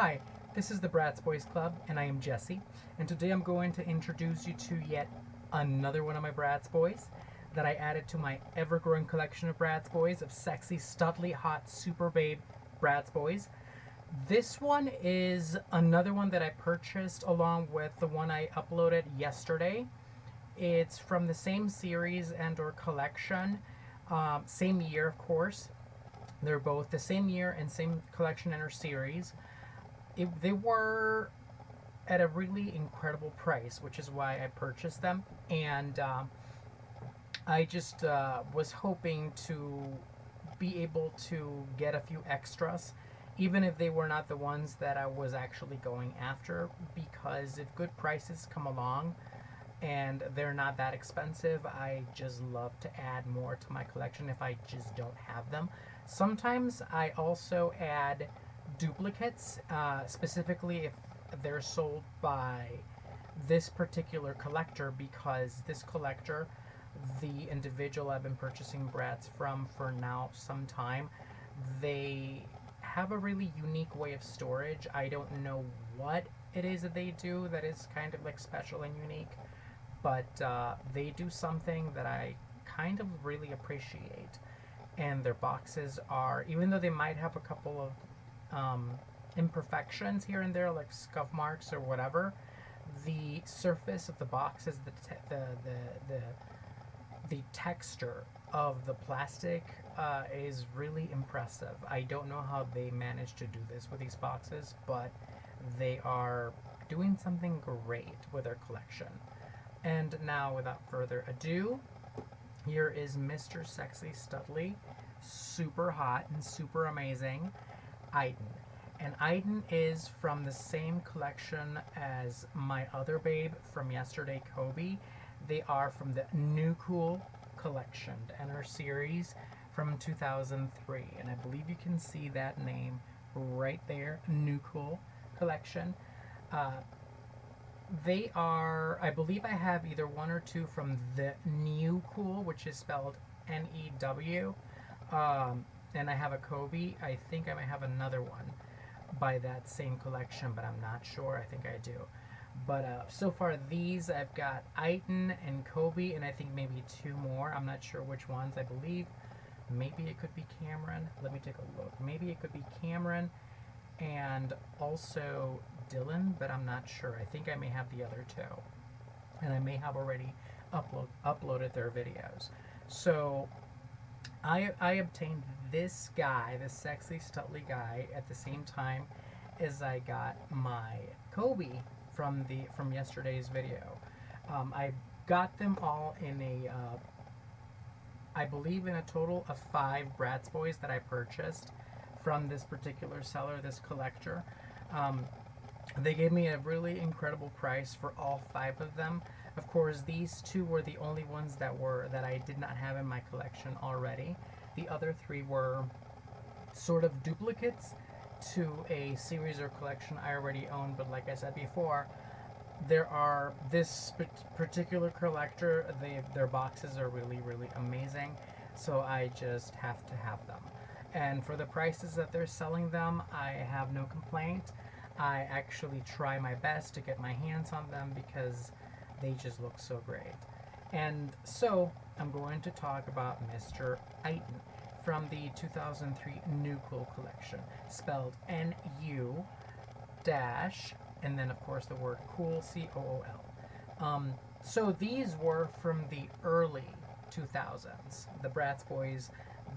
Hi, this is the Bratz Boyz Club, and I am Jesse, and today I'm going to introduce you to yet another one of my Bratz Boys that I added to my ever-growing collection of Bratz Boys of sexy, studly, hot, super babe Bratz Boys. This one is another one that I purchased along with the one I uploaded yesterday. It's from the same series and or collection, same year of course. They're both the same year and same collection and or series. They were at a really incredible price, which is why I purchased them. And I just was hoping to be able to get a few extras, even if they were not the ones that I was actually going after, because if good prices come along and they're not that expensive, I just love to add more to my collection if I just don't have them. Sometimes I also add duplicates, specifically if they're sold by this particular collector, because this collector, the individual I've been purchasing Bratz from for now some time, they have a really unique way of storage. I don't know what it is that they do that is kind of like special and unique, but they do something that I kind of really appreciate. And their boxes are, even though they might have a couple of imperfections here and there, like scuff marks or whatever, the surface of the boxes, the texture of the plastic is really impressive. I don't know how they managed to do this with these boxes, but they are doing something great with their collection. And now, without further ado, here is Mr. Sexy Studly, super hot and super amazing Eitan. And Eitan is from the same collection as my other babe from yesterday, Koby. They are from the New Cool collection and our series from 2003. And I believe you can see that name right there, New Cool collection. They are, I believe I have either one or two from the New Cool, which is spelled N-E-W. And I have a Koby. I think I might have another one by that same collection, but I'm not sure. I think I do. But so far these, I've got Eitan and Koby, and I think maybe two more. I'm not sure which ones. I believe maybe it could be Cameron. Let me take a look. Maybe it could be Cameron and also Dylan, but I'm not sure. I think I may have the other two, and I may have already uploaded their videos. So I obtained this guy, this sexy studly guy, at the same time as I got my Koby from yesterday's video. I got them all in a I believe in a total of 5 Bratz Boys that I purchased from this particular seller, this collector. They gave me a really incredible price for all 5 of them. Of course, these 2 were the only ones that I did not have in my collection already. The other 3 were sort of duplicates to a series or collection I already owned, but like I said before, this particular collector, their boxes are really, really amazing, so I just have to have them. And for the prices that they're selling them, I have no complaint. I actually try my best to get my hands on them because they just look so great. And so I'm going to talk about Mr. Eitan from the 2003 New Cool collection, spelled N-U dash, and then of course the word cool, C-O-O-L. So these were from the early 2000s, the Bratz Boys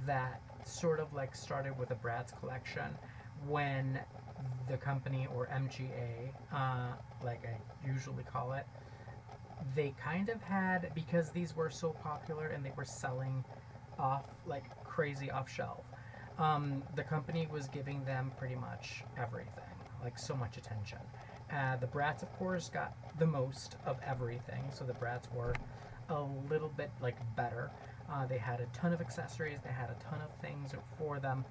that sort of like started with the Bratz collection when the company, or MGA, like I usually call it, they kind of had, because these were so popular and they were selling off like crazy off shelf, the company was giving them pretty much everything, like so much attention. The Bratz, of course, got the most of everything, so the Bratz were a little bit like better. They had a ton of accessories, they had a ton of things for them,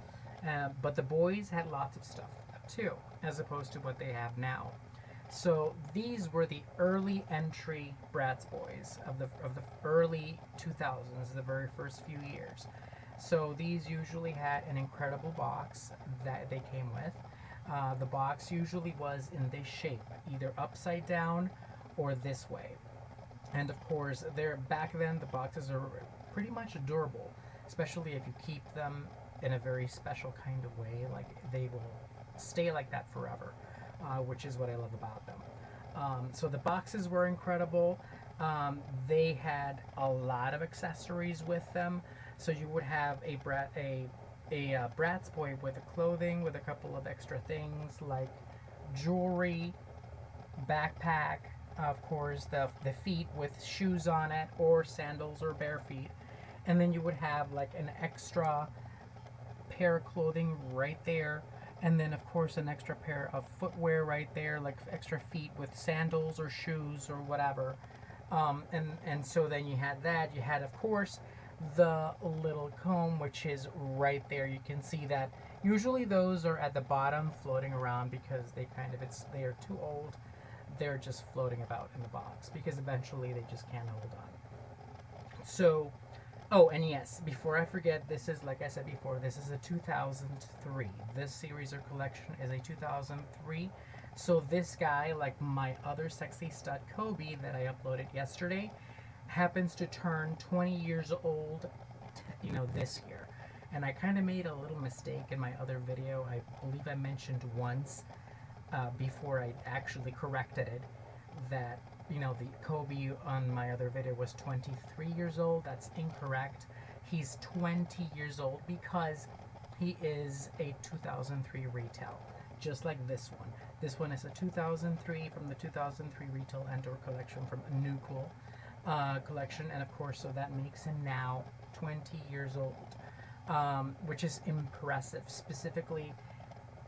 but the boys had lots of stuff too, as opposed to what they have now. So these were the early entry Bratz Boys of the early 2000s, the very first few years. So these usually had an incredible box that they came with. the box usually was in this shape, either upside down or this way. And of course, back then the boxes are pretty much durable, especially if you keep them in a very special kind of way. Like, they will stay like that forever, which is what I love about them. So the boxes were incredible. They had a lot of accessories with them. So you would have a Bratz boy with a clothing with a couple of extra things like jewelry, backpack, of course the feet with shoes on it, or sandals or bare feet. And then you would have like an extra pair of clothing right there, and then of course an extra pair of footwear right there, like extra feet with sandals or shoes or whatever. And so then you had that. You had, of course, the little comb, which is right there. You can see that usually those are at the bottom floating around because they are too old. They're just floating about in the box because eventually they just can't hold on. So, oh, and yes, before I forget, this is, like I said before, this is a 2003. This series or collection is a 2003. So this guy, like my other sexy stud Koby that I uploaded yesterday, happens to turn 20 years old, this year. And I kind of made a little mistake in my other video. I believe I mentioned once, before I actually corrected it, that the Koby on my other video was 23 years old. That's incorrect. He's 20 years old because he is a 2003 retail, just like this one. This one is a 2003 from the 2003 retail and/or collection from a New Cool collection, and of course, so that makes him now 20 years old, which is impressive. Specifically,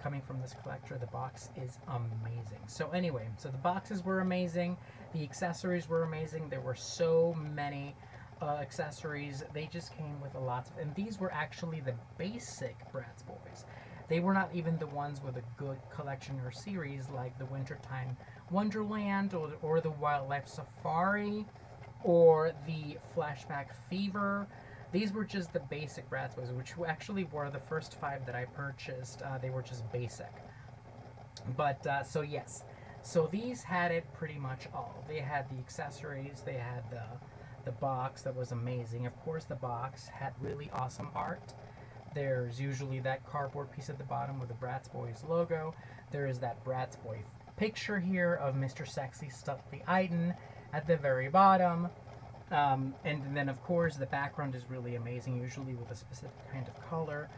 coming from this collector, the box is amazing. So anyway, so the boxes were amazing, the accessories were amazing. There were so many accessories. They just came with a lot of, and these were actually the basic Bratz Boyz. They were not even the ones with a good collection or series like the Wintertime Wonderland or the Wildlife Safari or the Flashback Fever. These were just the basic Bratz Boyz, which actually were the first 5 that I purchased. They were just basic. But, so yes. So these had it pretty much all. They had the accessories, they had the box that was amazing. Of course, the box had really awesome art. There's usually that cardboard piece at the bottom with the Bratz Boyz logo. There is that Bratz Boy picture here of Mr. SEXY-STUD Eitan at the very bottom. And then, of course, the background is really amazing, usually with a specific kind of color.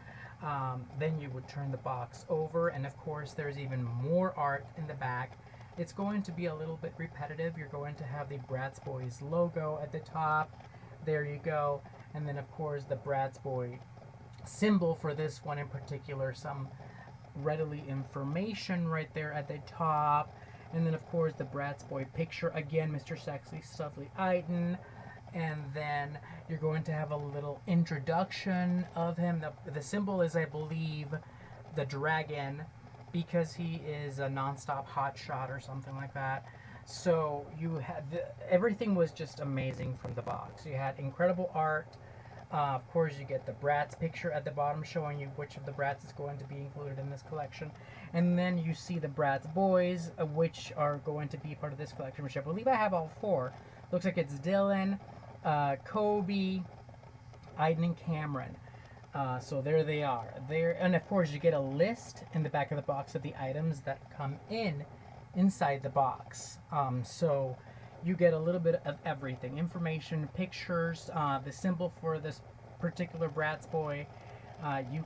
Then you would turn the box over, and of course, there's even more art in the back. It's going to be a little bit repetitive. You're going to have the Bratz Boyz logo at the top. There you go. And then, of course, the Bratz Boy symbol for this one in particular, some readily information right there at the top. And then, of course, the Bratz Boy picture, again, Mr. SEXY-STUD Eitan. And then you're going to have a little introduction of him. The symbol is, I believe, the dragon, because he is a non-stop hotshot or something like that. So you had everything was just amazing from the box. You had incredible art. Of course, you get the Bratz picture at the bottom showing you which of the Bratz is going to be included in this collection. And then you see the Bratz Boyz, which are going to be part of this collection, which I believe I have all 4. Looks like it's Dylan, Koby, Eitan, and Cameron. So there they are. And of course, you get a list in the back of the box of the items that come inside the box. So you get a little bit of everything: information, pictures, the symbol for this particular Bratz Boy. You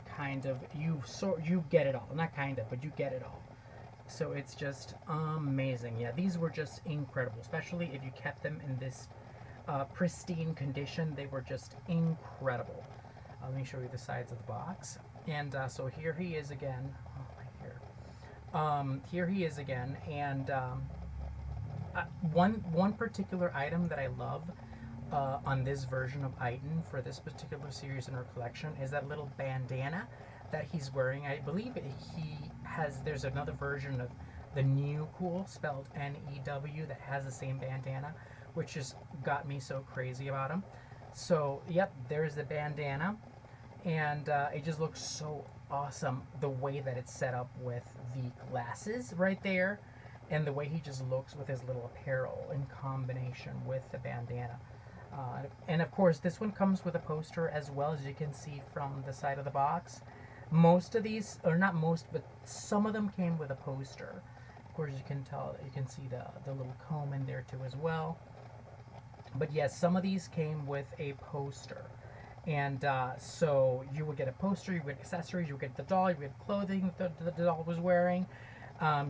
get it all. Not kind of, but you get it all. So it's just amazing. Yeah, these were just incredible, especially if you kept them in this pristine condition. They were just incredible. Let me show you the sides of the box. And so here he is again. Oh, right here. Here he is again. And one particular item that I love on this version of Eitan for this particular series in our collection is that little bandana that he's wearing. I believe there's another version of the New Cool, spelled N-E-W, that has the same bandana, which just got me so crazy about him. So, yep, there's the bandana, and it just looks so awesome the way that it's set up with the glasses right there, and the way he just looks with his little apparel in combination with the bandana. And of course, this one comes with a poster as well, as you can see from the side of the box. Most of these, or not most, but some of them came with a poster. Of course, you can tell, you can see the little comb in there too as well. But yes, some of these came with a poster. And so you would get a poster, you would get accessories, you would get the doll, you would get clothing the doll was wearing,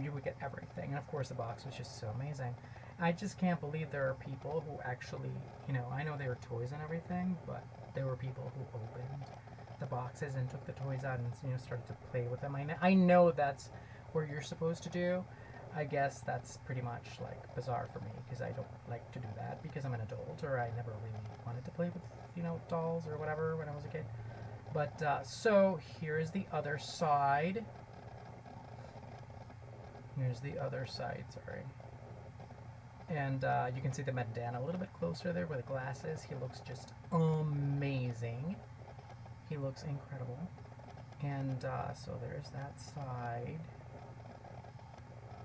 you would get everything. And of course the box was just so amazing. I just can't believe there are people who actually, you know, I know they were toys and everything, but there were people who opened the boxes and took the toys out and, you know, started to play with them. I know that's what you're supposed to do. I guess that's pretty much like bizarre for me, because I don't like to do that because I'm an adult, or I never really wanted to play with, you know, dolls or whatever when I was a kid. But so here is the other side. Here's the other side, sorry. And you can see the bandana a little bit closer there with the glasses. He looks just amazing. He looks incredible. And so there's that side.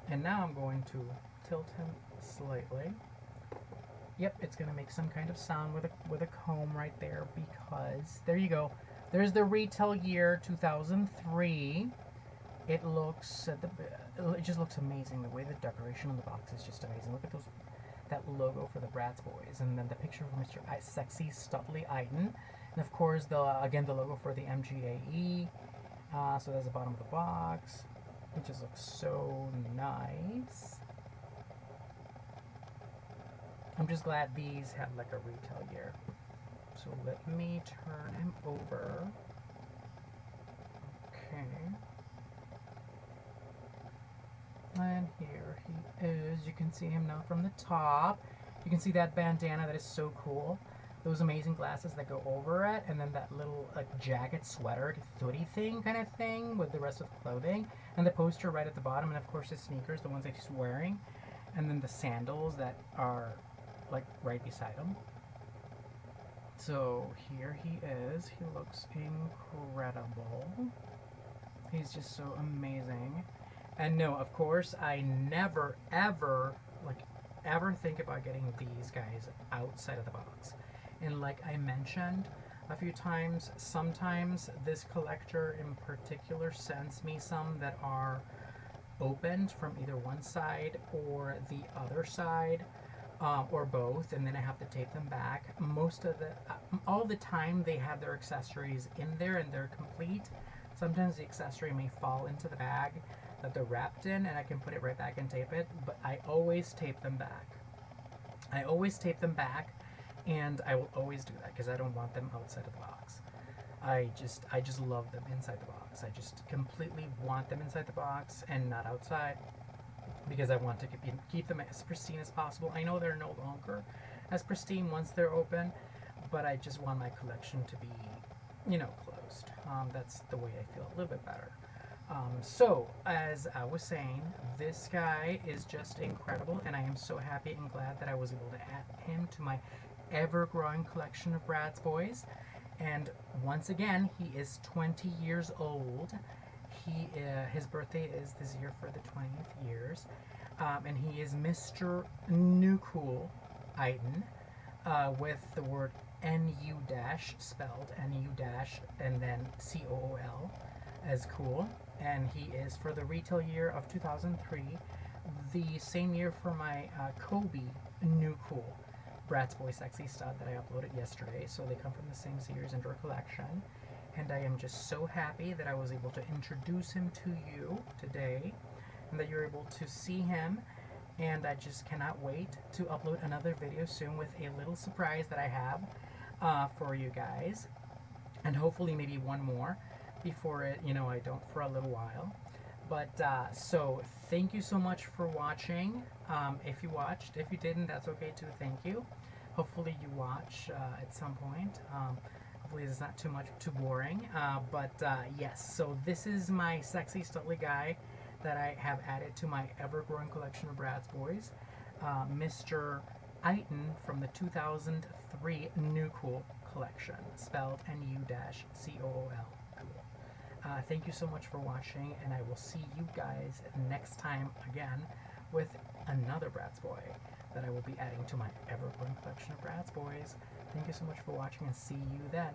And now I'm going to tilt him slightly. Yep, it's going to make some kind of sound with a comb right there, because there you go. There's the retail year 2003. It looks it just looks amazing. The way the decoration on the box is just amazing. Look at that logo for the Bratz Boyz, and then the picture of Mr. SEXY-STUD Eitan, and of course again the logo for the MGAE. So that's the bottom of the box. It just looks so nice. I'm just glad these have like a retail year. So let me turn him over. Okay. And here he is. You can see him now from the top. You can see that bandana, that is so cool. Those amazing glasses that go over it, and then that little jacket, sweater, hoodie thing kind of thing with the rest of the clothing. And the poster right at the bottom, and of course his sneakers, the ones that he's wearing. And then the sandals that are like right beside him. So here he is. He looks incredible. He's just so amazing. And no, of course, I never, ever think about getting these guys outside of the box. And like I mentioned a few times, sometimes this collector in particular sends me some that are opened from either one side or the other side, or both, and then I have to tape them back. All the time they have their accessories in there and they're complete. Sometimes the accessory may fall into the bag that they're wrapped in, and I can put it right back and tape it, but I always tape them back. I always tape them back, and I will always do that because I don't want them outside of the box. I just love them inside the box. I just completely want them inside the box and not outside, because I want to keep them as pristine as possible. I know they're no longer as pristine once they're open, but I just want my collection to be, you know, closed. That's the way I feel a little bit better. So, as I was saying, this guy is just incredible, and I am so happy and glad that I was able to add him to my ever-growing collection of Bratz Boyz. And once again, he is 20 years old. His birthday is this year for the 20th years, and he is Mr. New Cool Eitan, with the word NU dash spelled NU dash and then COOL as cool. And he is for the retail year of 2003, the same year for my Koby New Cool Bratz Boy Sexy Stud that I uploaded yesterday. So they come from the same series and our collection. And I am just so happy that I was able to introduce him to you today, and that you're able to see him. And I just cannot wait to upload another video soon with a little surprise that I have for you guys. And hopefully maybe one more before it, you know, I don't for a little while. But so thank you so much for watching. If you watched, if you didn't, that's okay too. Thank you. Hopefully you watch at some point. Hopefully it's not too boring. But yes, so this is my sexy studly guy that I have added to my ever-growing collection of Bratz Boyz. Mr. Eitan from the 2003 New Cool collection, spelled NU-COOL. Thank you so much for watching, and I will see you guys next time again with another Bratz Boy that I will be adding to my ever-growing collection of Bratz Boys. Thank you so much for watching, and see you then.